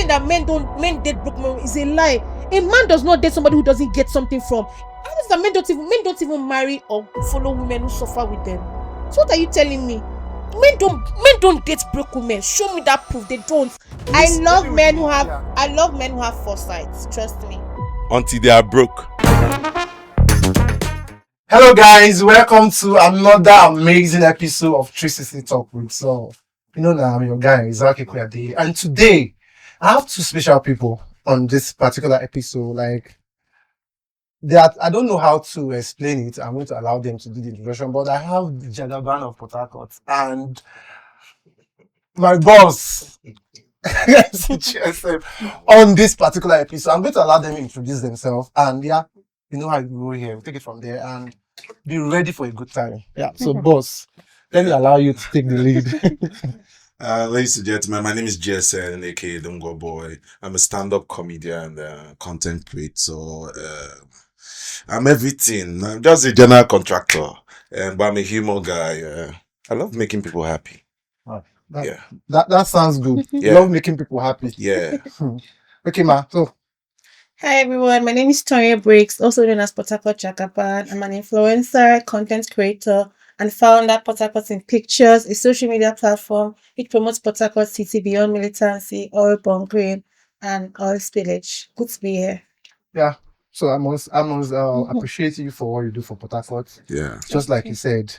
saying that men date broke men is a lie. A man does not date somebody who doesn't get something from. How is that men don't even marry or follow women who suffer with them? So what are you telling me? Men don't date broke women. Show me that proof. They don't. I love men who have foresight. Trust me. Until they are broke. Hello guys, welcome to another amazing episode of 360 Talk with Zor. You know now I'm your guy, Zor-Akekue, and today I have two special people on this particular episode. Like that, I don't know how to explain it. I'm going to allow them to do the introduction, but I have the Jagaban of Port Harcourt and my boss on this particular episode. I'm going to allow them to introduce themselves, and yeah, you know how we go here. We'll take it from there and be ready for a good time. Yeah. So, boss, let me allow you to take the lead. Ladies and gentlemen, my name is JSN, aka Dongo Boy. I'm a stand-up comedian and content creator. I'm everything. I'm just a general contractor, but I'm a humor guy. I love making people happy. That sounds good. Yeah. Love making people happy. Yeah. Okay, ma. So, Hi everyone, my name is Tonya Briggs, also known as Port Harcourt Jagaban. I'm an influencer, content creator, and founder Port Harcourt in Pictures, a social media platform which promotes Port Harcourt City beyond militancy, oil born green, and oil spillage. Good to be here. yeah. So I must appreciate you for what you do for Port Harcourt. Yeah. Just like you said,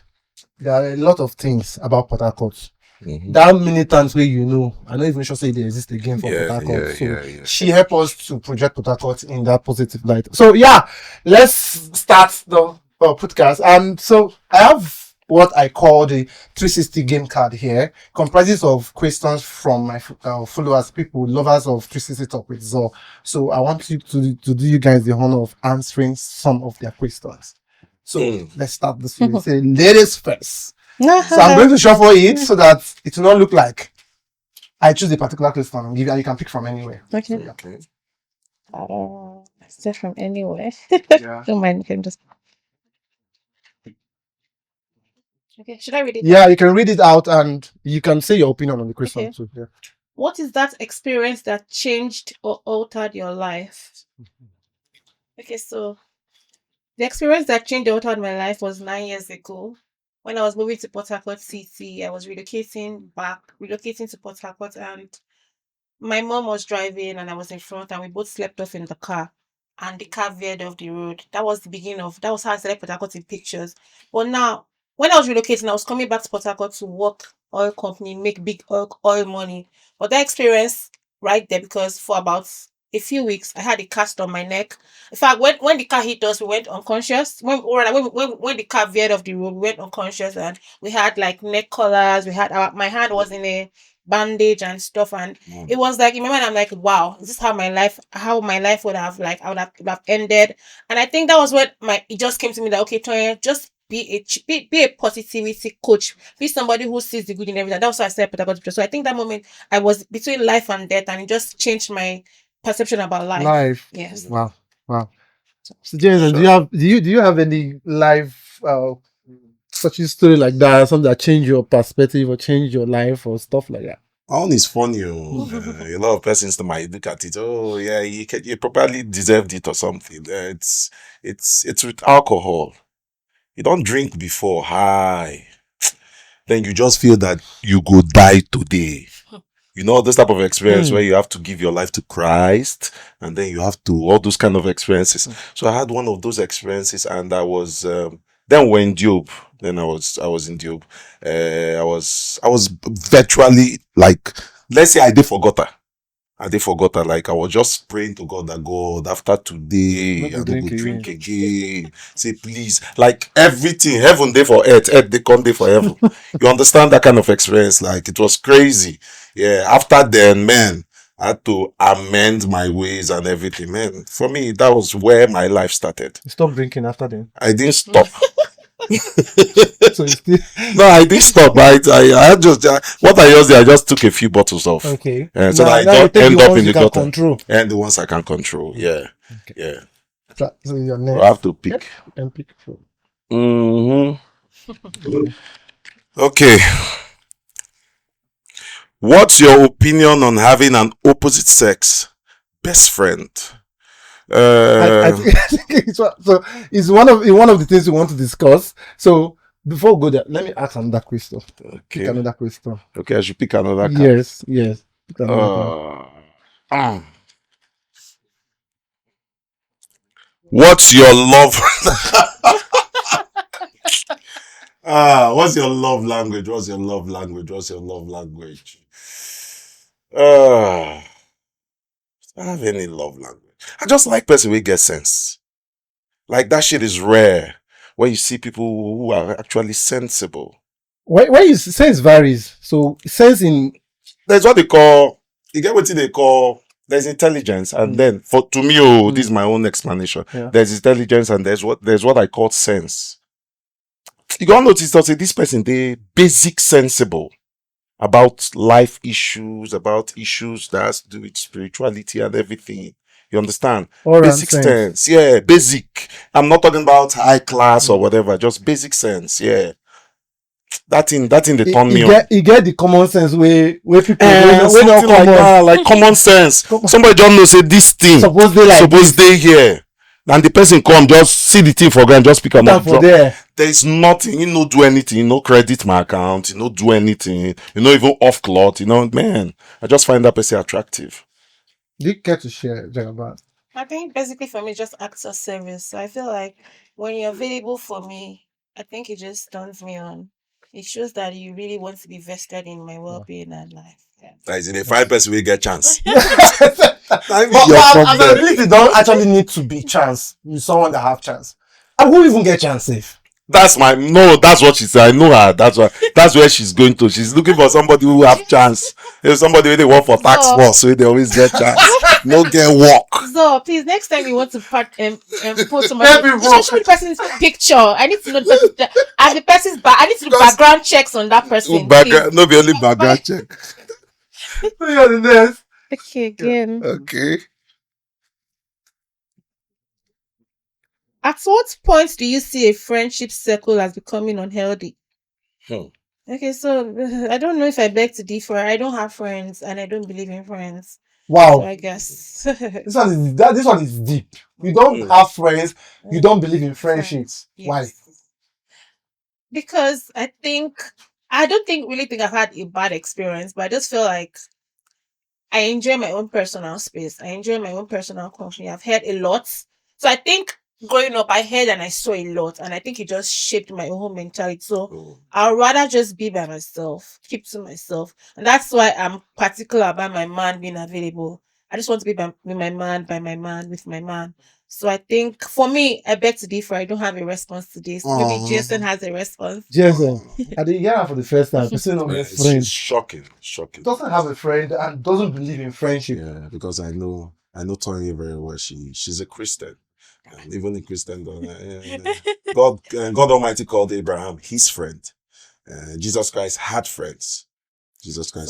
there are a lot of things about Port Harcourt. Mm-hmm. That militants way I'm not even sure say they exist again for Port Harcourt. Yeah. She helped us to project Port Harcourt in that positive light. So yeah, let's start the podcast. So I have what I call the 360 game card here, comprises of questions from my followers, people, lovers of 360 Talk with Zor. So I want you to do you guys the honor of answering some of their questions. So let's start this way. Say ladies first. So I'm going to shuffle it so that it will not look like I choose a particular question and give you, and you can pick from anywhere. Okay. So, yeah. Start from anywhere. Yeah. Don't mind, you can just. Okay, should I read it? Yeah, you can read it out and you can say your opinion on the question Okay. too. Yeah. What is that experience that changed or altered your life? Okay, so the experience that changed or altered my life was 9 years ago. When I was moving to Port Harcourt City, I was relocating to Port Harcourt, and my mom was driving and I was in front, and we both slept off in the car, and the car veered off the road. That was how I started Port Harcourt in Pictures. But now, when I was relocating, I was coming back to Port Harcourt to work oil company, make big oil money. But that experience right there, because for about a few weeks, I had a cast on my neck. In fact, when the car hit us, we went unconscious. When the car veered off the road, we went unconscious, and we had like neck collars. My hand was in a bandage and stuff, and it was like in my mind, I'm like, wow, is this how my life would have would have ended? And I think that was what it just came to me that, okay, Tonya, just be a positivity coach, be somebody who sees the good in everything. That was why I said pedagogy. So I think that moment I was between life and death, and it just changed my perception about life. Yes. Wow. So James, do you have any life such a story like that, something that changed your perspective or changed your life or stuff like that? All is funny. A lot of persons might look at it. Oh yeah, you probably deserved it or something. It's with alcohol. You don't drink before high, then you just feel that you go die today. You know, this type of experience where you have to give your life to Christ, and then you have to all those kind of experiences. So I had one of those experiences, and I was then we're in Dube. Then I was in Dube. I was virtually like, let's say I did forgot her. Like I was just praying to God that God, after today, I don't go drink again. Say please, like everything, heaven day for earth they come day for heaven. You understand that kind of experience? Like it was crazy. Yeah. After then, man, I had to amend my ways and everything. Man, for me, that was where my life started. You stopped drinking after then? I didn't stop. So you still... No, I didn't stop. I just took a few bottles off. Okay. So that I don't end up in the gutter. And the ones I can control. Yeah. Okay. Yeah. So your next. I have to pick. And pick. Okay. What's your opinion on having an opposite sex best friend? I think, I think it's one of the things we want to discuss. So before we go there, let me ask another question. Pick Okay. another question. Okay, I should pick another card. Yes. Pick another card. What's your love? What's your love language? What's your love language? What's your love language? I don't have any love language. I just like person who get sense. Like that shit is rare when you see people who are actually sensible. Why you sense varies? So sense in There's what they call, you get what they call, there's intelligence, and then to me, this is my own explanation. Yeah. There's intelligence and there's what I call sense. You gonna notice that this person, they basic sensible about life issues, about issues that has to do with spirituality and everything. You understand? All Basic sense. sense. Yeah, basic. I'm not talking about high class or whatever, just basic sense. Yeah. That thing they turn me on. You get the common sense where people we Something don't like common. that, like common sense. Somebody don't know say this thing Suppose they like suppose they here. And the person come, just see the thing for granted, just pick them up. for there. There's nothing, you no do anything, you no credit my account, you no do anything, you no even off cloth, man. I just find that person attractive. Do you care to share, Jagaban? I think basically for me, just acts of service. So I feel like when you're available for me, I think it just turns me on. It shows that you really want to be vested in my well-being and life. Yeah. That is in a fine person we get chance. But availability don't actually need to be chance. With someone that have chance. I won't even get chance if. That's what she said. I know her. That's where she's going to. She's looking for somebody who have chance. If somebody they work for tax force, so they always get chance. No get work. So please, next time you want to post somebody, Let me show me the person's picture. I need to know the person, and the person's I need to do background checks on that person. No be only background check. Okay, again. Okay. At what point do you see a friendship circle as becoming unhealthy? Okay, so I don't know if I beg to differ. I don't have friends and I don't believe in friends. Wow. So I guess This one is deep. You don't have friends, you don't believe in friendships. Yes. Why? Because I don't really think I've had a bad experience, but I just feel like I enjoy my own personal space. I enjoy my own personal company. I've heard a lot. So I think growing up, I heard and I saw a lot. And I think it just shaped my own mentality. So I'd rather just be by myself, keep to myself. And that's why I'm particular about my man being available. I just want to be with my man, with my man. So I think for me, I beg to differ. I don't have a response to this. Maybe Jason has a response. Jason, I didn't hear her for the first time. Person of his friend. It's shocking. Doesn't have a friend and doesn't believe in friendship. Yeah, because I know Tony very well. She's a Christian. And even in Christendom, God Almighty called Abraham his friend. Jesus Christ had friends.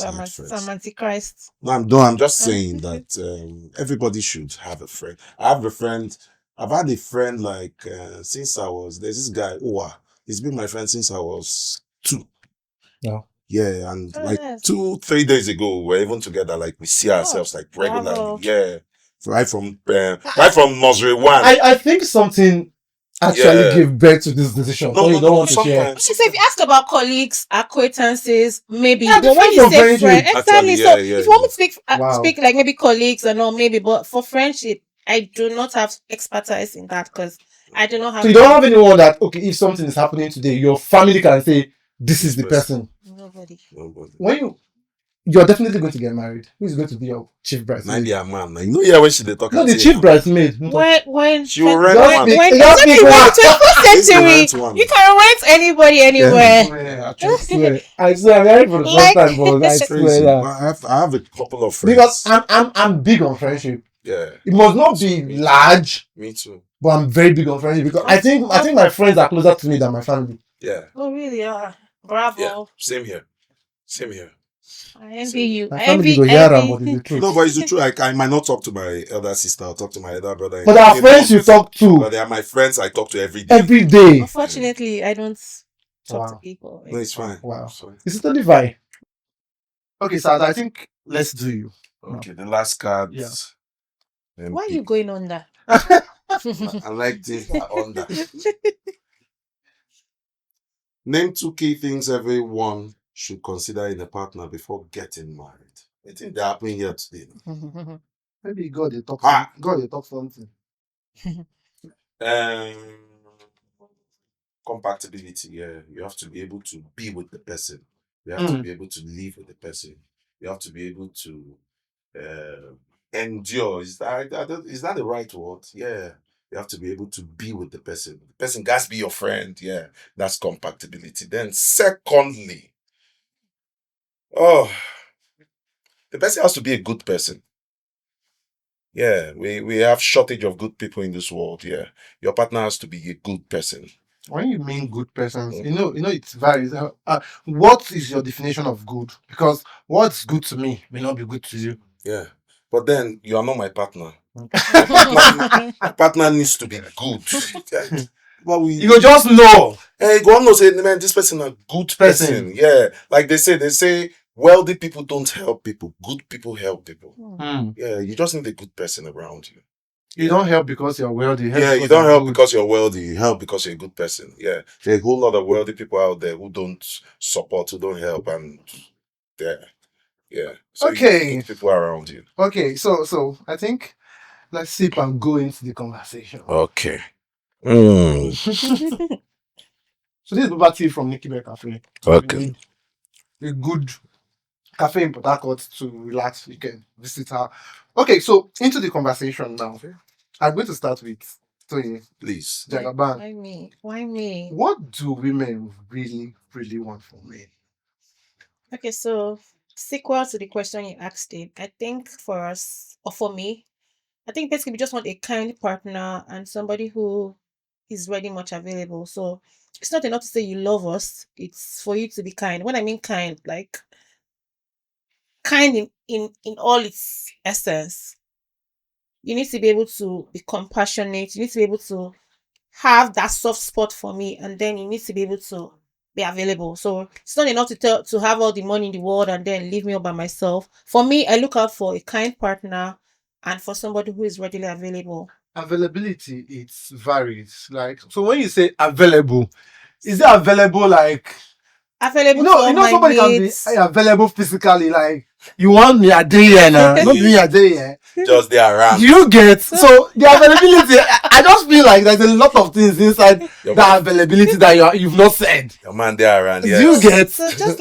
I'm Antichrist. No, I'm just saying that everybody should have a friend. I've had a friend like since there's this guy, he's been my friend since I was 2. Yeah. Yeah, and 2-3 days ago, we're even together, like we see ourselves like regularly. Bravo. Yeah. Right from nursery 1. I think something actually gave birth to this decision. So you don't want to share. She said, if you ask about colleagues, acquaintances, maybe. Yeah, but when you say friend, exactly. So if you want me to speak like maybe colleagues or no, maybe, but for friendship, I do not have expertise in that because I do not have. So you don't have anyone that if something is happening today, your family can say this is the person. Nobody. When you're definitely going to get married. Who is going to be your chief bridesmaid? Maybe a man. Like, when she talk. No, the chief bridesmaid. When she will rent one. When in the 21st century, you can rent anybody anywhere. I swear, I'm married for the first time, but I swear that. I have a couple of friends. Because I'm big on friendship. Yeah. It must not be large. Me too. But I'm very big on friendship because I think my friends are closer to me than my family. Yeah. Oh really? Yeah. Bravo. Yeah. Same here. I envy you. My family go hear them, but it's the truth. No, but it's the truth. I might not talk to my elder sister. I'll talk to my elder brother. But our friends you talk to. But they are my friends I talk to every day. Every day. Unfortunately, I don't talk to people. No, it's fine. Wow. It's fine. It's totally fine. Okay, so I think let's do you. Okay, the last card. Yeah. Why are you going on that? I like this on that. Name 2 key things everyone should consider in a partner before getting married. I think that happened here today. Maybe God they talk. Ah. God they talk something. Compatibility. Yeah, you have to be able to be with the person. You have to be able to live with the person. You have to be able to endure. Is that the right word? Yeah. You have to be able to be with the person. The person has to be your friend. Yeah, that's compatibility. Then, secondly, the person has to be a good person. Yeah, we have shortage of good people in this world. Yeah, your partner has to be a good person. When you mean good persons, you know, it varies. What is your definition of good? Because what's good to me may not be good to you. Yeah, but then you are not my partner. My partner needs to be good. Yeah. But You go just know. Hey, go on no say, man, this person a good person. Yeah, like they say wealthy people don't help people. Good people help people. Yeah, you just need a good person around you. You don't help because you're wealthy. Yeah, you don't help because you're wealthy. You help because you're a good person. Yeah, there's a whole lot of wealthy people out there who don't support, who don't help, and yeah. So Okay. you need good people around you. Okay, so I think let's sip and go into the conversation. Okay. So this is Baba Tea from Nikki Bear Cafe. Okay. A good cafe in Port Harcourt to relax. You can visit her. Okay, so into the conversation now. I'm going to start with Tony. Please. Jagaban. Why me? Why me? What do women really, really want from men? Okay, so sequel to the question you asked it, I think for us, or for me, I think basically we just want a kind partner and somebody who is very much available. So it's not enough to say you love us, it's for you to be kind. When I mean kind, like kind in all its essence. You need to be able to be compassionate, you need to be able to have that soft spot for me, and then you need to be able to be available. So it's not enough to have all the money in the world and then leave me all by myself. For me, I look out for a kind partner and for somebody who is readily available. Availability, it varies. Like, so when you say available, is it available like Available to you all know my somebody needs. can be available physically, like you want me a day here now, not me a day here. Just they around. You get so the availability. I just feel like there's a lot of things inside that availability that you've not said. Your man there around. Yes. You get So just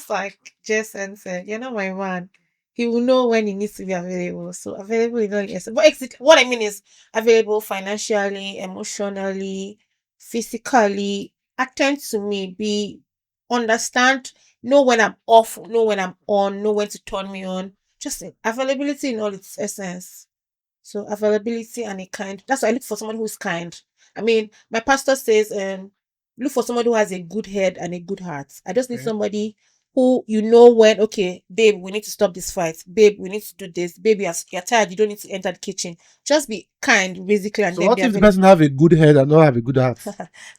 like Jason said, you're not my man. He will know when he needs to be available. So available is not yes. But what I mean is available financially, emotionally, physically. Attend to me. Be understand. Know when I'm off. Know when I'm on. Know when to turn me on. Just availability in all its essence. So availability and a kind. That's why I look for someone who's kind. I mean, my pastor says, look for somebody who has a good head and a good heart. I just need somebody who when, okay, babe, we need to stop this fight. Babe, we need to do this. Babe, you're tired. You don't need to enter the kitchen. Just be kind, basically. And so then what if the person have a good head and not have a good heart?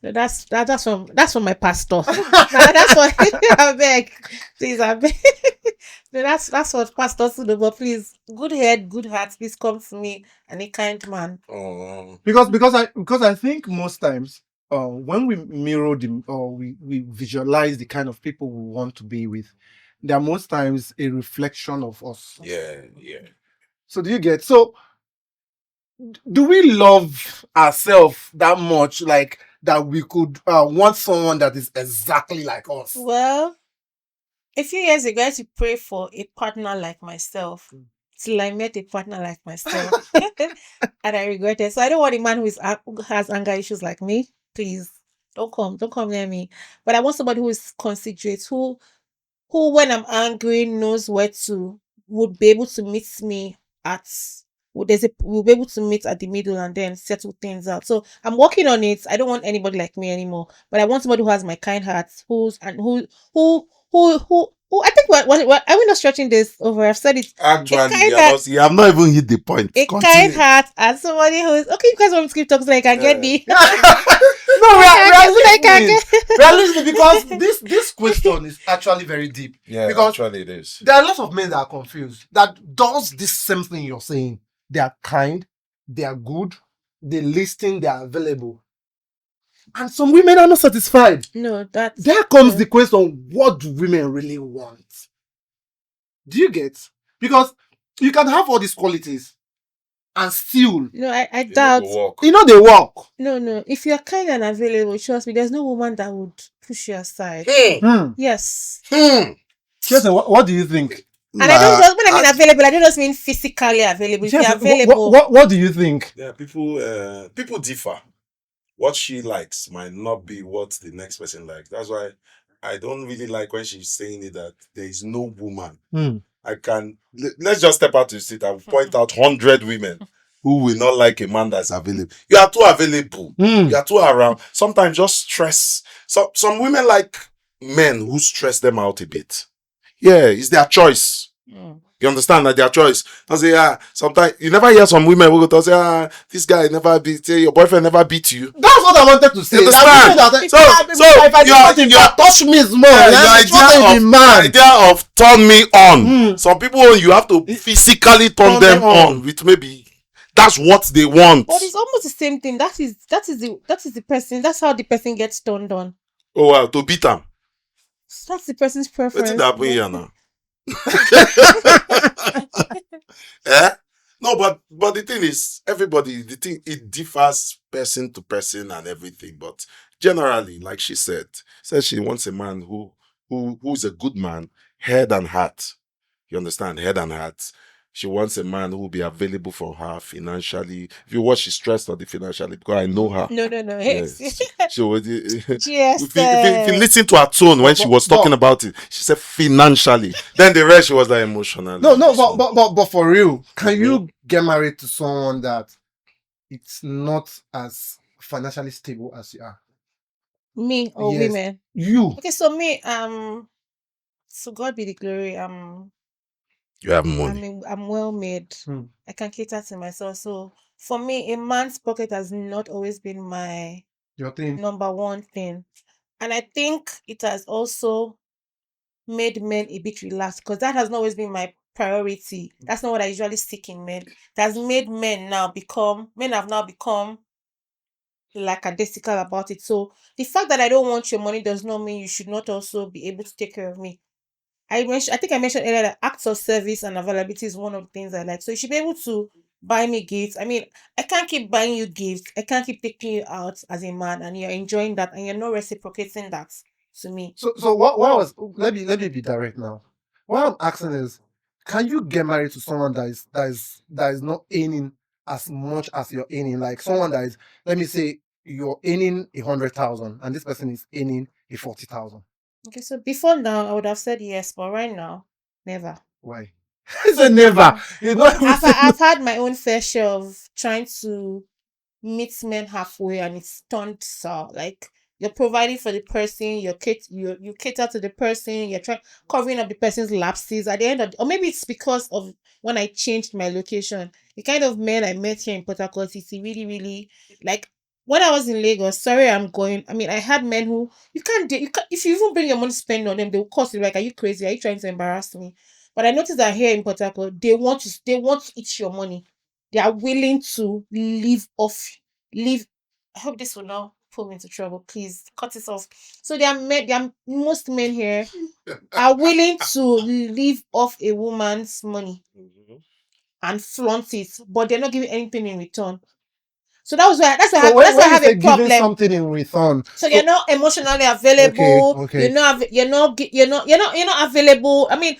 No, that's from my pastor. That's what I beg. Please, I beg. No, that's what pastors do. But please, good head, good heart. Please come to me and a kind man. Because I think most times, when we mirror the or we visualize the kind of people we want to be with, they are most times a reflection of us. Yeah. So do you get do we love ourselves that much, like that we could want someone that is exactly like us? Well, a few years ago, I used to pray for a partner like myself till I met a partner like myself, and I regretted. So I don't want a man who has anger issues like me. Please don't come near me. But I want somebody who is considerate, who when I'm angry knows where to would be able to meet me at we'll be able to meet at the middle and then settle things out. So I'm working on it. I don't want anybody like me anymore. But I want somebody who has my kind heart, who Oh, I think what are we not stretching this over? I've said it. Actually, kind heart, you have not even hit the point. a kind Continue. heart, and somebody who is okay. You guys want me to keep talking so I can get the. No, we are so I can listening. get. We are listening because this question is actually very deep. Yeah, Because actually it is. there are lots of men that are confused that does this same thing you're saying. They are kind, they are good, they listen, they are available. And some women are not satisfied. No, that's There comes the question, what do women really want? Do you get? Because you can have all these qualities and still, no. I You know, doubt. go walk. you know, they work. No. If you're kind and available, trust me, there's no woman that would push you aside. Yes. Jason, what do you think? And I don't just when I mean available, I don't just mean physically available. If you're Jason, available, what do you think? Yeah, people differ. What she likes might not be what the next person likes. That's why I don't really like when she's saying it that there is no woman. Let's just step out to the street and point out 100 women who will not like a man that's available. You are too available. You are too around. Sometimes just stress. Some women like men who stress them out a bit. Yeah, it's their choice. You understand that their choice. I say, sometimes you never hear some women who go to say, this guy never beat your boyfriend never beat you. That's what I wanted to say. You understand? If I touch me is more. Your idea of turn me on. Some people you have to physically turn them on with maybe that's what they want. but it's almost the same thing. That is the person. That's how the person gets turned on. Oh wow, to beat them. That's the person's preference. What's that happen here now? Eh? No, but the thing is, it differs person to person and everything. But generally, like she said she wants a man who's a good man, head and heart. You understand? Head and heart. She wants a man who will be available for her financially. If you watch, she's stressed on the financially because I know her. No. Yes. So Yes. if you listen to her tone when she was talking about it, she said financially. Then the rest she was like emotionally. But for real, can you get married to someone that it's not as financially stable as you are? Me or Yes. women? You. Okay, so me, so God be the glory. You have money. I'm well made. I can cater to myself. So for me, a man's pocket has not always been my Your thing. number one thing. And I think it has also made men a bit relaxed because that has not always been my priority. That's not what I usually seek in men. It has made men have now become lackadaisical about it. So the fact that I don't want your money does not mean you should not also be able to take care of me. I think I mentioned earlier that acts of service and availability is one of the things I like. So you should be able to buy me gifts. I mean, I can't keep buying you gifts. I can't keep taking you out as a man and you're enjoying that and you're not reciprocating that to me. So what was let me be direct now. What I'm asking is, can you get married to someone that is not earning as much as you're earning? Like someone that is, let me say you're earning 100,000 and this person is earning 40,000. Okay, so before now I would have said yes, but right now, never. Why? I said never. I've had my own fair share of trying to meet men halfway and it's turned sour. Like you're providing for the person, you cater to the person, you're trying covering up the person's lapses at the end of or maybe it's because of when I changed my location. The kind of men I met here in Port Harcourt City really, really like when I was in Lagos, sorry I'm going. I mean, I had men who you can't if you even bring your money to spend on them, they will cost you like, are you crazy? Are you trying to embarrass me? But I noticed that here in Port Harcourt, they want to eat your money. They are willing to live. I hope this will not pull me into trouble. Please cut it off. So most men here are willing to live off a woman's money and flaunt it, but they're not giving anything in return. So that's why I have a problem. Something in return. So you're not emotionally available. Okay. You're not available. I mean,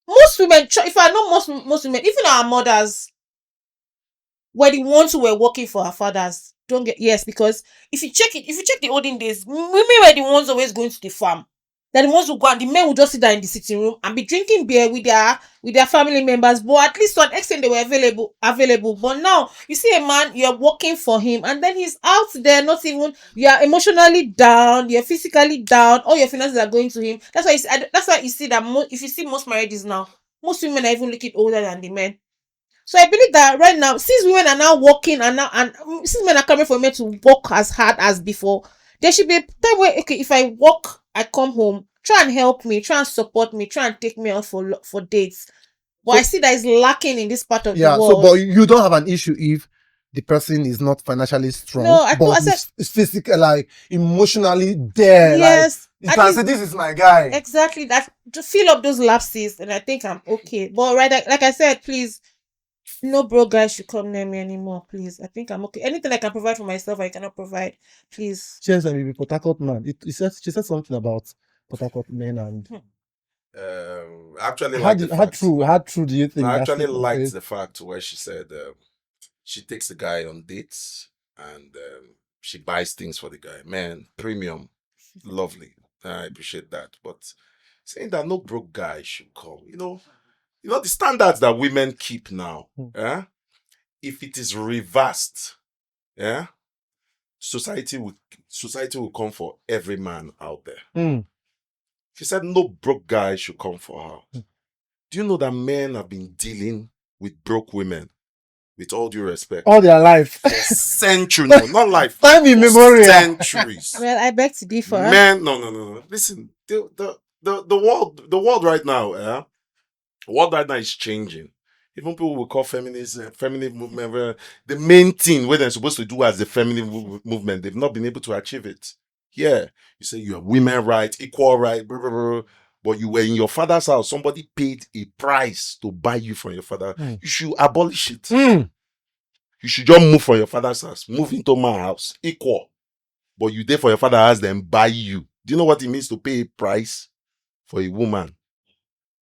most women. If I know most women, even our mothers, were the ones who were working for our fathers. Don't get yes, because if you check the olden days, women were the ones always going to the farm. They're the ones who go, and the men will just sit there in the sitting room and be drinking beer with their family members. But at least to an extent they were available. But now you see a man, you're working for him, and then he's out there, not even, you're emotionally down, you're physically down, all your finances are going to him. That's why you see that if you see most marriages now, most women are even looking older than the men. So I believe that right now, since women are now working and since men are coming for men to work as hard as before, there should be a time where, okay, if I work, I come home, try and help me, try and support me, try and take me out for dates. But I see that is lacking in this part of the world. So but you don't have an issue if the person is not financially strong, No, I said is physically, like, emotionally there. Yes, like, you can say, this is my guy. Exactly, that to fill up those lapses, and I think I'm okay. But like I said, please, no broke guys should come near me anymore, please. I think I'm okay. Anything I can provide for myself, I cannot provide. Please. She said maybe Port Harcourt man. She said something about Port Harcourt men and. Actually, how true do you think? I actually liked the fact where she said she takes the guy on dates and she buys things for the guy. Man, premium, lovely. I appreciate that. But saying that no broke guy should come, you know the standards that women keep now. Yeah, if it is reversed, yeah, society will come for every man out there. She said no broke guy should come for her. Do you know that men have been dealing with broke women, with all due respect, all their life? For centuries, no, not life. Time immemorial. Centuries. Well, I beg to differ. Men, no. Listen, the world right now, the world right now is changing. Even people will call feminist movement. The main thing where they're supposed to do as the feminine movement, they've not been able to achieve it. Yeah, you say you have women rights, equal rights, blah, blah, blah, but you were in your father's house. Somebody paid a price to buy you from your father. You should abolish it. You should just move from your father's house, move into my house, equal. But you there for your father's house, then buy you. Do you know what it means to pay a price for a woman?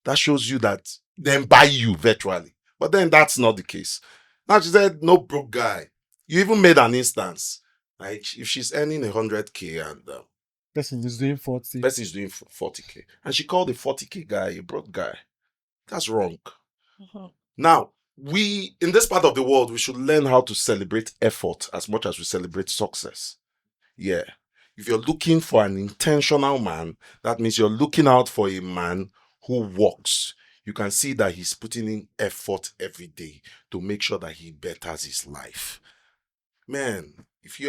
That shows you that then buy you virtually. But then that's not the case. Now she said, no broke guy. You even made an instance. Like if she's earning 100K and person is doing 40. Person is doing 40K. And she called the 40K guy a broke guy. That's wrong. Now, in this part of the world, we should learn how to celebrate effort as much as we celebrate success. Yeah. If you're looking for an intentional man, that means you're looking out for a man who works. You can see that he's putting in effort every day to make sure that he betters his life. Man, if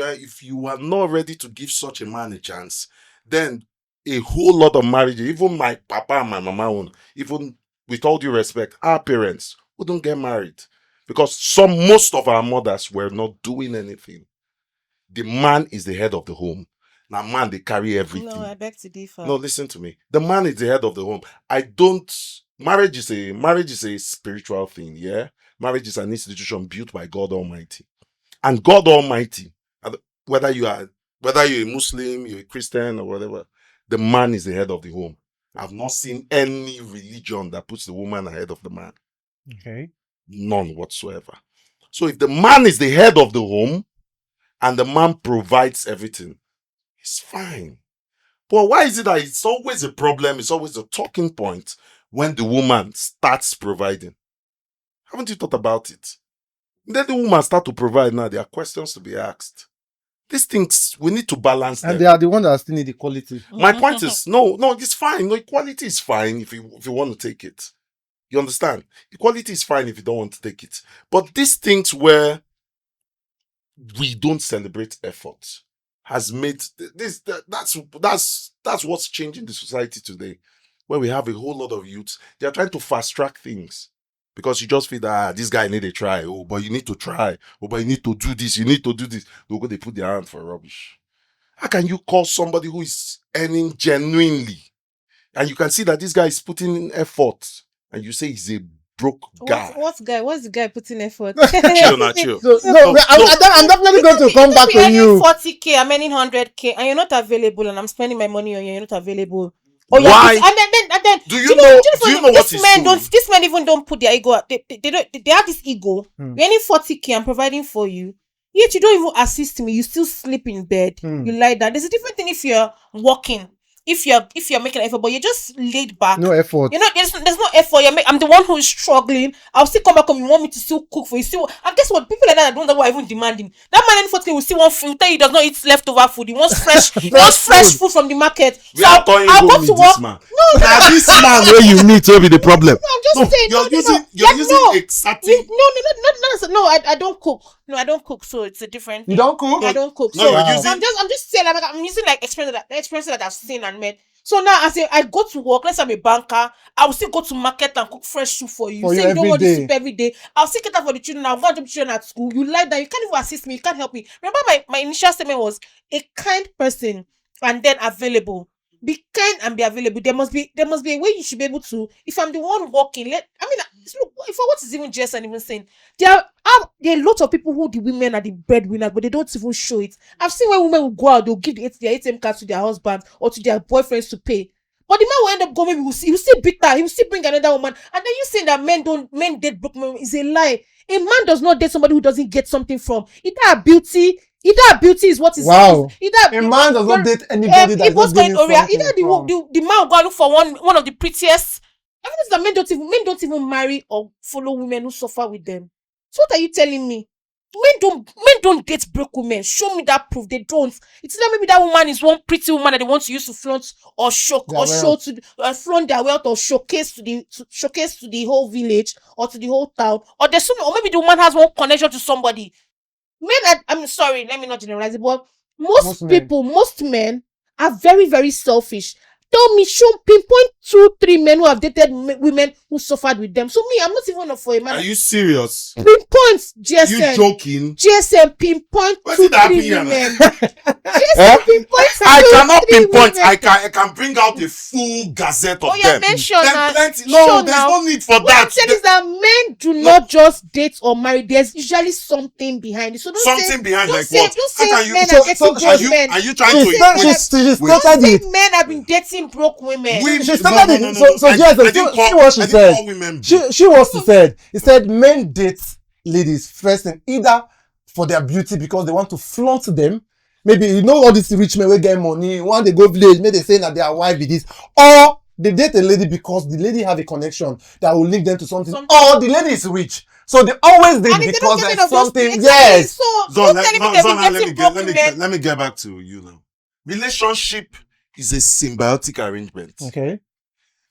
you are not ready to give such a man a chance, then a whole lot of marriages, even my papa and my mama, even with all due respect, our parents wouldn't get married because most of our mothers were not doing anything. The man is the head of the home. Now, man, they carry everything. No, I beg to differ. No, listen to me. The man is the head of the home. Marriage is a spiritual thing, yeah? Marriage is an institution built by God Almighty. And God Almighty, whether you're a Muslim, you're a Christian or whatever, the man is the head of the home. I've not seen any religion that puts the woman ahead of the man. Okay. None whatsoever. So if the man is the head of the home and the man provides everything, it's fine. But why is it that it's always a problem, it's always a talking point when the woman starts providing? Haven't you thought about it? Then the woman start to provide now, there are questions to be asked. These things, we need to balance them. And they are the ones that still need equality. My point is, no, it's fine. No, equality is fine if you want to take it. You understand? Equality is fine if you don't want to take it. But these things where we don't celebrate effort has made that's what's changing the society today, where we have a whole lot of youths. They are trying to fast track things because you just feel that this guy need to try. Oh, but you need to try. Oh, but you need to do this. You need to do this. They put their hand for rubbish. How can you call somebody who is earning genuinely, and you can see that this guy is putting in effort, and you say he's a broke guy? What's the guy putting effort? Chill. I'm definitely going to come back to you. 40K, I'm earning 100K, and you're not available, and I'm spending my money on you, you're not available. Why? And then do you know what these men even don't put their ego. They have this ego. You're earning 40K, I'm providing for you. Yet you don't even assist me. You still sleep in bed. You lie down. There's a different thing if you're working. if you're making effort, but you're just laid back. No effort. There's no effort. I'm the one who is struggling. I'll still come back home. You want me to still cook for you? Still, and guess what? People like that don't know what even demanding. That man, unfortunately, will still want food. Tell you he does not eat leftover food. He wants fresh. He wants fresh food from the market. We So are talking I'll go go meet to this work. man. No, Now this man where you meet will be the problem. I'm just saying. You're No. using Like, no. a certain. No, I don't cook. No, I don't cook, so it's a different You thing. don't cook? I don't cook. No, So you're Wow. using. I'm just saying I'm using like experience that I've seen and met. So now I go to work, let's say I'm a banker, I will still go to market and cook fresh soup for you. For you Say you don't every want day. the soup every day. I'll still get that for the children. I'll go and drop the children at school. You like that, you can't even assist me, you can't help me. Remember my initial statement was a kind person and then available. Be kind and be available. There must be a way you should be able to. If I'm the one working, look, if what is even Jess and even saying, there are a lot of people who the women are the breadwinners, but they don't even show it. I've seen when women will go out, they'll give their ATM cards to their husbands or to their boyfriends to pay. But the man will end up going, he will still bitter, he will still bring another woman. And then you saying that men date broke women is a lie. A man does not date somebody who doesn't get something from. Either beauty is what is. Wow. Either A man does not date anybody that is not getting either something from. the man will go and look for one of the prettiest. Evidence that men don't even marry or follow women who suffer with them. So what are you telling me? Men don't date broke women. Show me that proof. They don't. It's not maybe that woman is one pretty woman that they want to use to flaunt or show Their or show wealth. to flaunt their wealth or showcase to the whole village or to the whole town. Or there's something, or maybe the woman has one connection to somebody. I'm sorry, let me not generalize it, but most men are very, very selfish. Tell me, pinpoint 2-3 men who have dated women who suffered with them. So me, I'm not even for a man. Are you serious? Pinpoint You GSM. joking? GSM pinpoint What's 2-3 it happening here, women. man? GSM pinpoint I 2-3 cannot pinpoint. women. I can bring out a full gazette of Oh yeah, them. mention Then now. plenty. Show No, there's now. no need for What I'm that. saying is that men do not just date or marry. There's usually something behind it. So don't Something say, behind don't like say, what? Don't How say can you? men so- are dating so- broke men. Are you trying Don't to say She men equate? started Don't say it. men have been dating broke women. She started it. So I yes, didn't see call- what she I didn't said. call women She was said. He said men date ladies first and either for their beauty because they want to flaunt them. Maybe all these rich men will get money. When they go village, maybe they say that their wife is this, or they date a lady because the lady have a connection that will link them to something, or the lady is rich. So they always date And if they because don't get there's rid of those something. things, Yes. So Zon, don't tell me they've been dating broke women. let me get back to you now. Relationship is a symbiotic arrangement. Okay.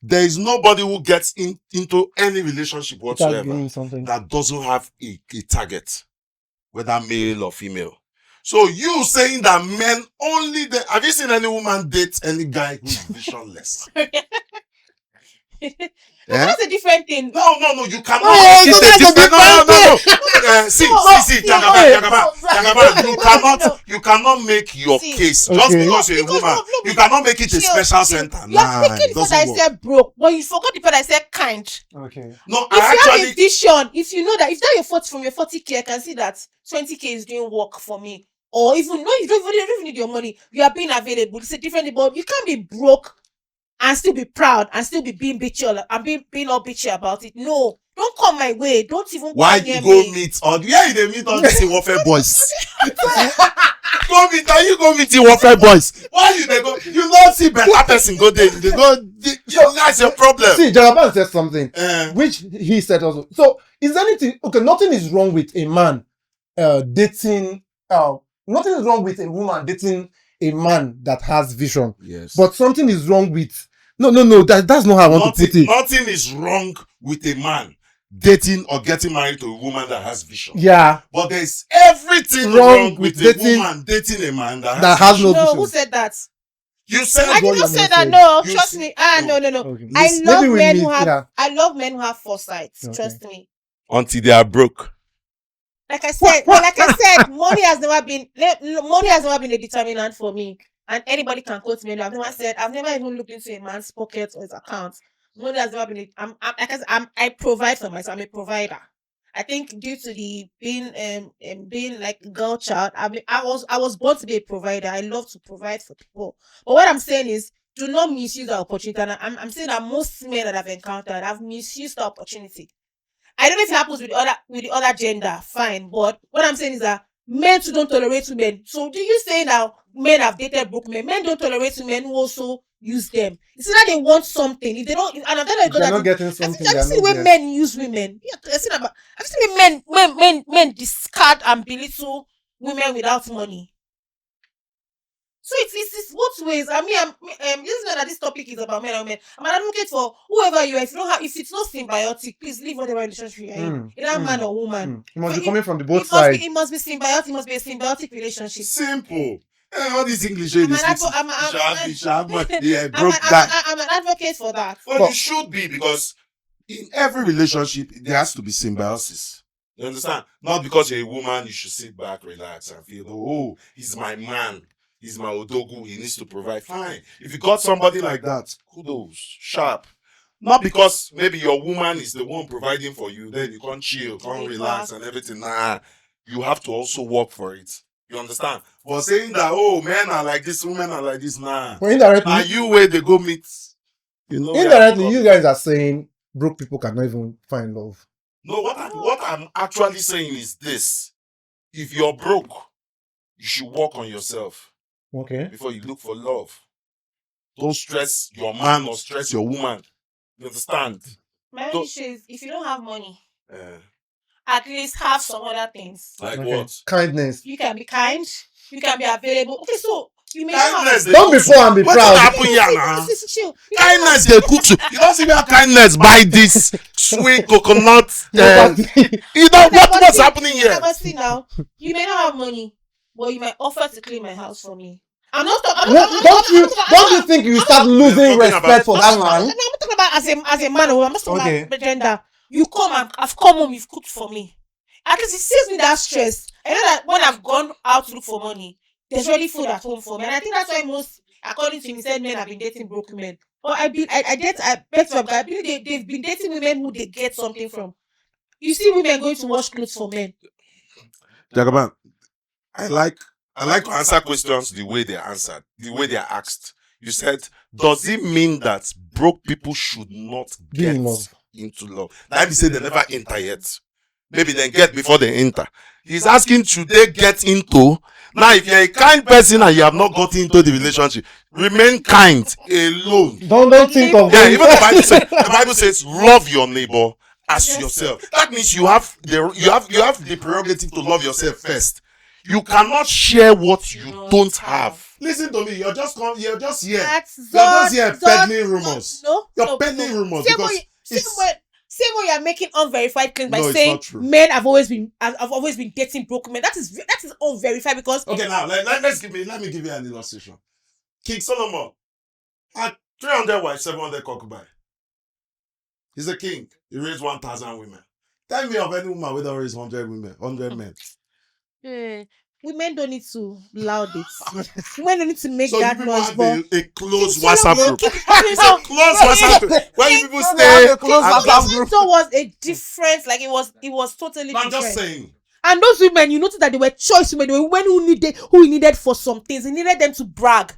There is nobody who gets into any relationship Without whatsoever giving something. that doesn't have a target, whether male or female. So you saying that men only have you seen any woman date any guy who is visionless? That's a different thing. No, you cannot Oh, make so it a that's a different. No. different See, No, Jagaban. You cannot make your See, case just okay. because you're a woman. You cannot make it a special center. You are Nah, making it the part I doesn't work. said broke, but you forgot the part I said kind. Okay. No, If you have a actually, vision, if you know that if that your 40 from your 40K, I can see that 20K is doing work for me. Or even no, you don't even need your money. You are being available. It's a different, but you can't be broke and still be proud and still be being bitchy and being all bitchy about it. No, don't come my way. Don't even why come you near go me. meet all these warfare boys? Go meet the warfare boys. Why you they go? You not see better person go there. That's your problem. See, Jagaban said something, Eh. which he said also. So, is there anything? Okay, nothing is wrong with a man dating. Nothing is wrong with a woman dating a man that has vision. Yes. But something is wrong with. No. That's not how I want to put it. Nothing is wrong with a man dating or getting married to a woman that has vision. Yeah, But there's everything wrong with a woman dating a man that has no vision. No, vision. who said that? You said I did what not you say said. that. No, You trust said- me. no. No. Okay. I Maybe love we men meet, who have. yeah. I love men who have foresight. Okay. Trust me. until they are broke. Like I said, money has never been a determinant for me. And anybody can quote me. I've never even looked into a man's pocket or his account. Money has never been. I provide for myself. I'm a provider. I think due to the being like a girl child, I was born to be a provider. I love to provide for people. But what I'm saying is, do not misuse the opportunity. And I'm saying that most men that I've encountered have misused the opportunity. I don't know if it happens with the other gender, fine. But what I'm saying is that men too don't tolerate women. So do you say now men have dated broke men? Men don't tolerate women who also use them. It's either they want something. If they don't, and I'm telling you They're that not getting I've something. seen They're the not way there. men use women. Yeah, I've seen men discard and belittle women without money. So it's both ways. I mean, this is not that this topic is about men and women. I'm an advocate for whoever you are. If you don't have, if it's not symbiotic, please leave whatever relationship you're in, either man or woman. It must So be coming from the both it must be sides. it must be symbiotic. It must be a symbiotic relationship. Simple. All this English I'm ain't an this. Yeah, broke guy. I'm an advocate for that. Well, you should be, because in every relationship there has to be symbiosis. You understand? Not because you're a woman, you should sit back, relax, and feel, oh, he's my man, he's my odogu, he needs to provide. Fine. If you got somebody like that, kudos, sharp. Not because maybe your woman is the one providing for you, then you can't chill, can't relax, and everything. Nah, you have to also work for it. You understand? But saying that, oh, men are like this, women are like this, nah. Well, indirectly, Are you where they go meet? You know, indirectly, you guys are saying broke people cannot even find love. No, what I'm actually saying is this: if you're broke, you should work on yourself Okay. before you look for love. Don't stress your man or stress your woman. You understand? My only issue is if you don't have money, Eh, at least have some other things. like Okay. what? Kindness. You can be kind. You can be available. Okay, so you may not Kindness. have. Don't be poor and be What proud. happen here now? This is chill. Kindness, they cook soup. You don't see me have kindness by this sweet coconut. You know what's happening here? But see now, you may not have money, but you might offer to clean my house for me. I'm not Don't you think you start losing talking respect for that I'm man? not talking about as a man. I'm not talking Okay. about gender. You come and I've come home, you've cooked for me. At least it saves me that stress. I know that when I've gone out to look for money, there's already food at home for me. And I think that's why most, according to him, he said men have been dating broke men. But I believe they've been dating women who they get something from. You see women going to wash clothes for men. Jagaban, I like to answer questions the way they're answered, the way they're asked. You said, does it mean that broke people should not Be get in love. into love? That means say they never enter yet. Maybe they get before they enter. He's asking, should they get into? Now, if you're a kind person and you have not got into the relationship, remain kind alone. Don't think of Yeah, going even the Bible says, love your neighbor as yourself. That means you have the prerogative to love yourself first. You cannot share what you don't have. Listen to me, you're just here. That's You're just here peddling rumors. No, You're peddling rumors because same way you're making unverified claims by No, it's saying not true. men have always been dating broke men. That is unverified because Okay, now let me give you an illustration. King Solomon had 300 wives, 700 concubines. He's a king. He raised 1,000 women. Tell me of any woman who don't raise 100 women, 100 men. women don't need to loud it. Women don't need to make So that you people noise. have But a close King WhatsApp Solomon- group. King- It's a close WhatsApp group where you people King stay. Solomon- close and- WhatsApp group. So was a difference. Like it was totally No, I'm different. just saying. And those women, you notice that they were choice women. They were women who he needed for some things. He needed them to brag.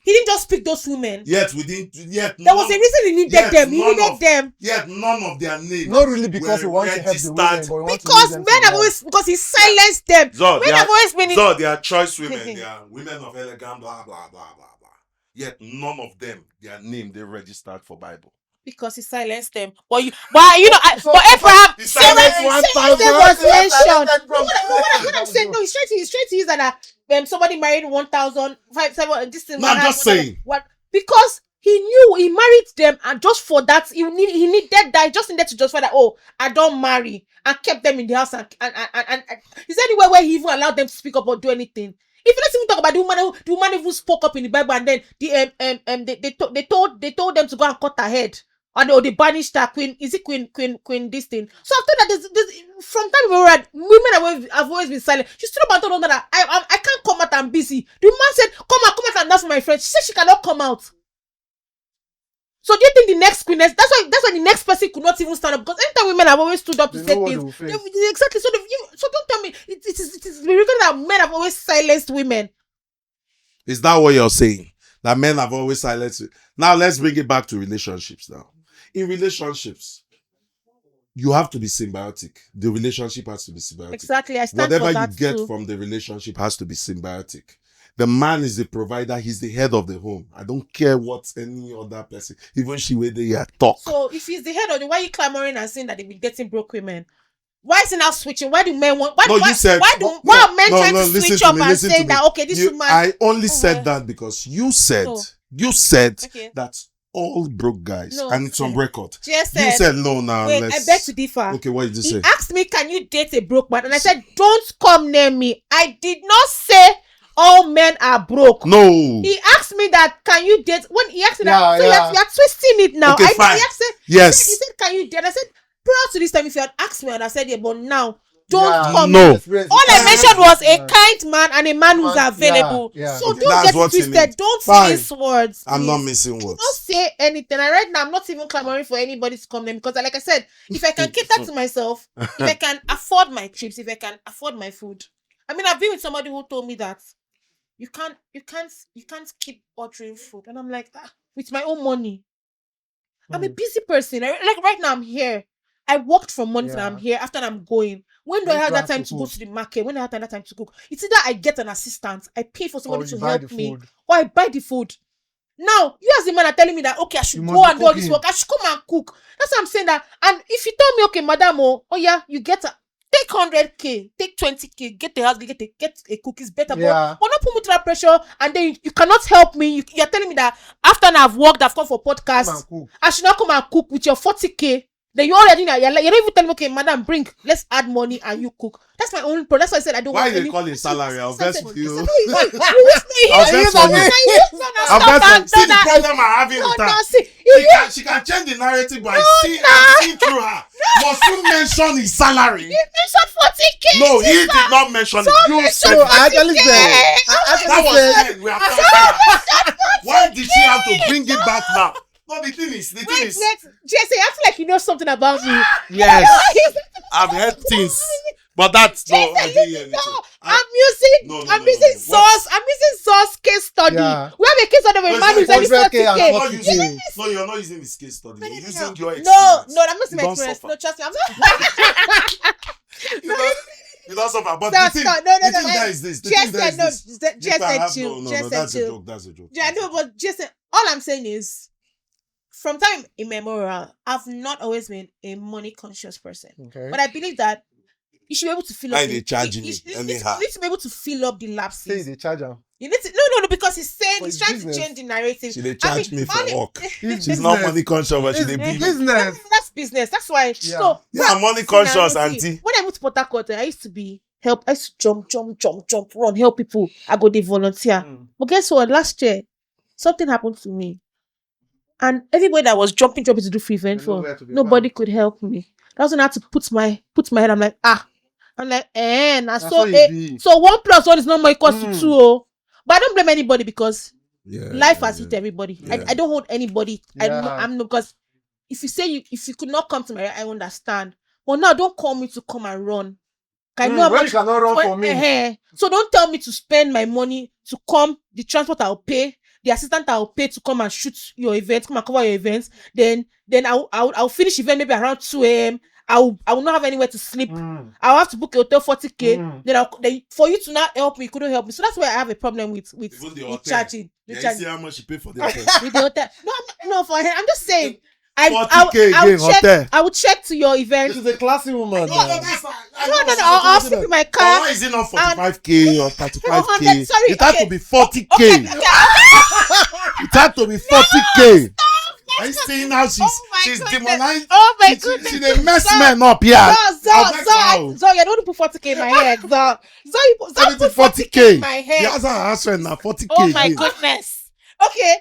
He didn't just pick those women. Yet we didn't. Yet There was a reason he needed Yes, them. He none needed of- them Yet none of their names. Not really because we were want to help the women, but registered. we want to because lead them to men have God. always because he silenced them. So Men have always been. they are choice women. They are women of elegant, blah blah blah blah blah. Yet none of them, their name they registered for Bible. Because he silenced them. But Abraham, He Sarah silenced 1,000. was mentioned. What What I'm saying, no, he's trying to use that somebody married 1,000, 5,700, this thing. No, I'm just saying. What? Because he knew he married them, and just for that, he needed that. He just needed to justify that. Oh, I don't marry, and kept them in the house, and is there anywhere where he even allowed them to speak up or do anything? If let's even talk about the woman even spoke up in the Bible, and then they told them to go and cut her head. Or they banished her queen. Is it queen this thing? So after that, there's from time immemorial, women have always been silent. She stood up and told them that I can't come out. I'm busy. The man said, come out and dance for my friend. She said she cannot come out. So do you think the next queeness? That's why the next person could not even stand up, because anytime women have always stood up to They say know what things. they will face. Exactly. So don't tell me it is the reason that men have always silenced women. Is that what you're saying? That men have always silenced it. Now let's bring it back to relationships now. In relationships, you have to be symbiotic. The relationship has to be symbiotic. Exactly. I stand Whatever for you that get too. from the relationship has to be symbiotic. The man is the provider. He's the head of the home. I don't care what any other person, even she where they talk. So if he's the head of the, why are you clamoring and saying that they be dating broke women? Why is it now switching? Why do men want? Why are men trying to switch up and say that okay, this woman? I only said that because you said Okay. that all broke guys, No. and it's on record. Just You said no. Now wait, I beg to differ. Okay, what did you He say? asked me, "Can you date a broke man?" And I said, "Don't come near me." I did not say all men are broke. No. He asked me that, "Can you date?" When he asked me that, so Yeah. you're twisting it now. Okay, fine. Yes. He said, "Can you date?" I said, prior to this time, if you had asked me, and I said, "Yeah," but now don't come. No. All I mentioned was a kind man and a man who's available. Yeah. So Okay, don't that's get what you twisted. mean. Don't Fine. miss words. I'm please. not missing Don't words. say anything. And right now, I'm not even clamoring for anybody to come there because, like I said, if I can cater to myself, if I can afford my trips, if I can afford my food. I mean, I've been with somebody who told me that you can't keep ordering food, and I'm like, with my own money. I'm a busy person. Like right now, I'm here. I worked from morning till I'm here. After I'm going. When do I have that time to go to the market? When do I have that time to cook? It's either I get an assistant, I pay for somebody to help me, or I buy the food. Now, you as the man are telling me that, okay, I should go and do all this work. I should come and cook. That's what I'm saying that. And if you tell me, okay, madam, oh yeah, you get take 100K, take 20K, get the house, get a cook, it's better. Yeah. But not put me to that pressure, and then you cannot help me. You're telling me that after I've worked, I've come for podcasts, I should not come and cook with your 40K. Then you already know, you're not even telling me, okay, madam, let's add money and you cook. That's my own problem. That's why I said I don't Why want they call it salary? I'll bet you. You wish me I'll bet for you. See the problem I'm having with her. She can change the narrative, but I see through her. Must you mention his salary? You mentioned 40K. No, he did not mention it. You said I actually said. that was when we are talking. Why did she have to bring it back now? No, the thing is, Jesse, I feel like you know something about me. yes, I've heard things, but that's no. I didn't hear anything. I'm using Zor's case study. Yeah. We have a case study of a man who's only 40K. No, you're not using his case study. You're using your experience. No, I'm not using my experience. No, trust me, I'm not. You don't suffer. But No, the thing there is this. Just said no. That's a joke. That's a joke. Yeah, no, but just all I'm saying is, from time immemorial, I've not always been a money conscious person. Okay. But I believe that you should be able to fill up. Why they charging me You anyhow? need to be able to fill up the Say lapses. the charger. You need to no, because he's saying he's trying to change the narrative. She they charge me for work. It's She's not money conscious, but she they be. business. That's business. That's why. Yeah. So Yeah, money conscious, auntie. when I moved to Port Harcourt, I used to jump, run, help people. I go they volunteer. But guess what? Last year, something happened to me. And everybody that was jumping to do free event for, nobody could help me. That's when I had to put my head. I'm like, so 1 + 1 is not more equals to 2. Oh. But I don't blame anybody because life has hit everybody. Yeah. I don't hold anybody. Yeah. I'm because if you could not come to me, I understand. But now don't call me to come and run. I know how When much you cannot run for me. So don't tell me to spend my money to come. The transport I'll pay, the assistant I'll pay to come and shoot your event, come and cover your events. Then I'll finish event maybe around 2 a.m. I will not have anywhere to sleep. I'll have to book a hotel 40K. Then for you to not help me, you couldn't help me. So that's why I have a problem with charging. You see how much you pay for the hotel? With the hotel. No, for him. I'm just saying. 40K again, hotel. I will check to your event. She's a classy woman. No. I'll sleep in my car. Why is it not 45K or 35K? Sorry, it had okay. to be 40K. Okay. It had to be 40K. Are you seeing how she's demonized? Oh my goodness. She they mess men up here. Zor, you don't put 40K in my head. Zor, put 40K in my head. You answer now 40K. Oh my goodness. Okay.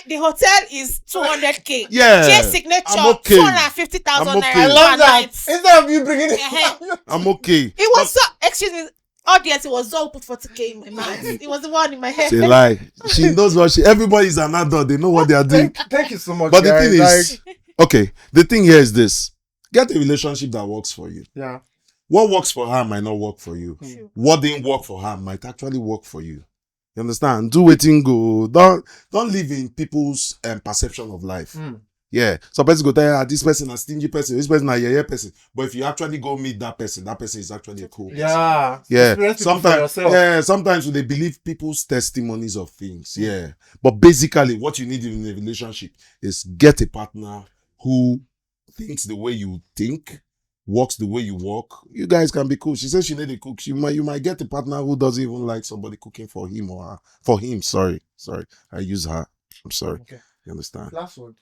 The hotel is 200K. Yeah. J signature, I'm okay. 250,000 I'm okay. naira. I love that. Instead of you bringing it. I'm okay. It was so, excuse me, audience, it was Zor who put 40K in my mouth. It was the one in my head. She lie. She knows what everybody's an adult. They know what they are doing. Thank you so much. But guys. the thing is, okay, the thing here is this. Get a relationship that works for you. Yeah. What works for her might not work for you. True. What didn't work for her might actually work for you. You understand? Do waiting go. Don't live in people's perception of life. Yeah. Some person go tell you, this person a stingy person, this person a yeah person. But if you actually go meet that person is actually a cool person. Yeah. Yeah. Experience people for yourself. Sometimes they believe people's testimonies of things. Yeah. But basically, what you need in a relationship is get a partner who thinks the way you think, works the way you work. You guys can be cool. She says she need a cook. You might get a partner who doesn't even like somebody cooking for him or her. For him, sorry. I use her. I'm sorry. Okay. You understand? Last word.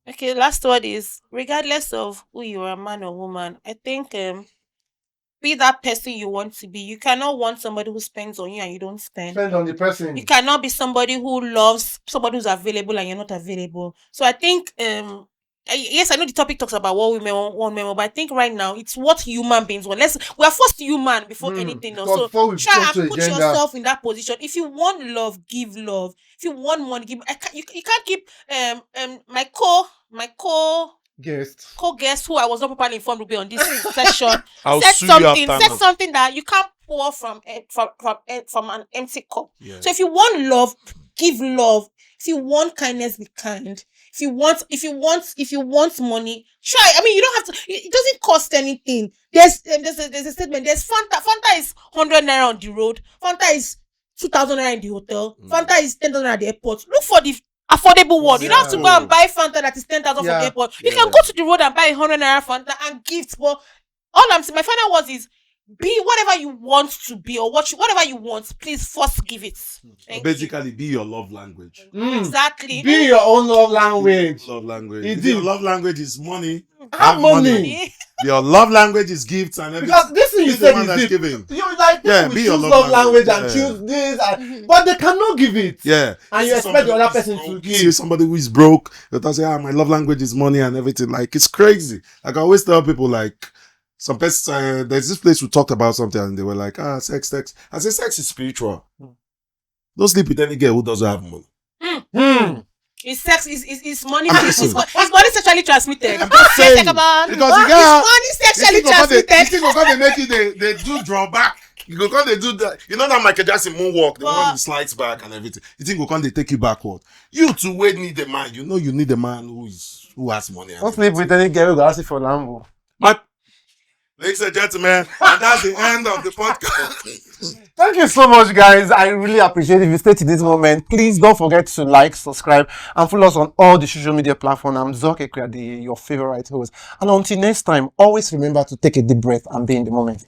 Okay, last word is regardless of who you are, man or woman, I think be that person you want to be. You cannot want somebody who spends on you and you don't spend. Spend on the person. You cannot be somebody who loves somebody who's available and you're not available. So I think yes, I know the topic talks about what women want men, but I think right now it's what human beings want. We are first human before anything else. So Before we try come to and put agenda. yourself in that position. If you want love, give love. If you want money, give. You can't keep my Guest. co-guest who I was not properly informed will be on this session I'll said sue you after said now. something that you can't pour from an empty cup. Yeah. So if you want love, give love. If you want kindness, be kind. If you want money, try. I mean, you don't have to. It doesn't cost anything. There's a statement. There's Fanta. Fanta is 100 naira on the road. Fanta is 2,000 naira in the hotel. Fanta is 10,000 at the airport. Look for the affordable one. You don't have to go and buy Fanta that is 10,000 from the airport. You can go to the road and buy 100 naira Fanta and gift. But all I'm saying, my final words is, be whatever you want to be or whatever you want. Please first give it. Basically, be your love language. Exactly. Be your own love language. Love language. Indeed. If your love language is money, Have money. Your love language is gifts and everything. Because this thing you Be the said one is that's deep. giving. You like Yeah, people be will your choose love love language and language. choose this, but they cannot give it. Yeah. And you See expect the somebody other who is person to broke, give. see somebody who is broke, that say, my love language is money and everything. Like, it's crazy. Like, I always tell people, like, some person, there's this place we talked about something and they were like, sex. I say, sex is spiritual. Don't sleep with any girl who doesn't have money. It's sex. It's money. I'm It's just money sexually transmitted. I'm just saying. Let's talk about Because you it's got money sexually you transmitted. think we're gonna make it they do drawback. You go come they do that. You know that Michael Jackson moonwalk, the one he slides back and everything. You think we come they take you backward. You too wait need a man. You know you need a man who has money. Don't sleep with any girl who asks you for Lambo. Ladies and gentlemen, and that's the end of the podcast. Thank you so much, guys. I really appreciate it. If you stay to this moment, please don't forget to like, subscribe, and follow us on all the social media platforms. I'm Zor-Akekue, your favorite host. And until next time, always remember to take a deep breath and be in the moment.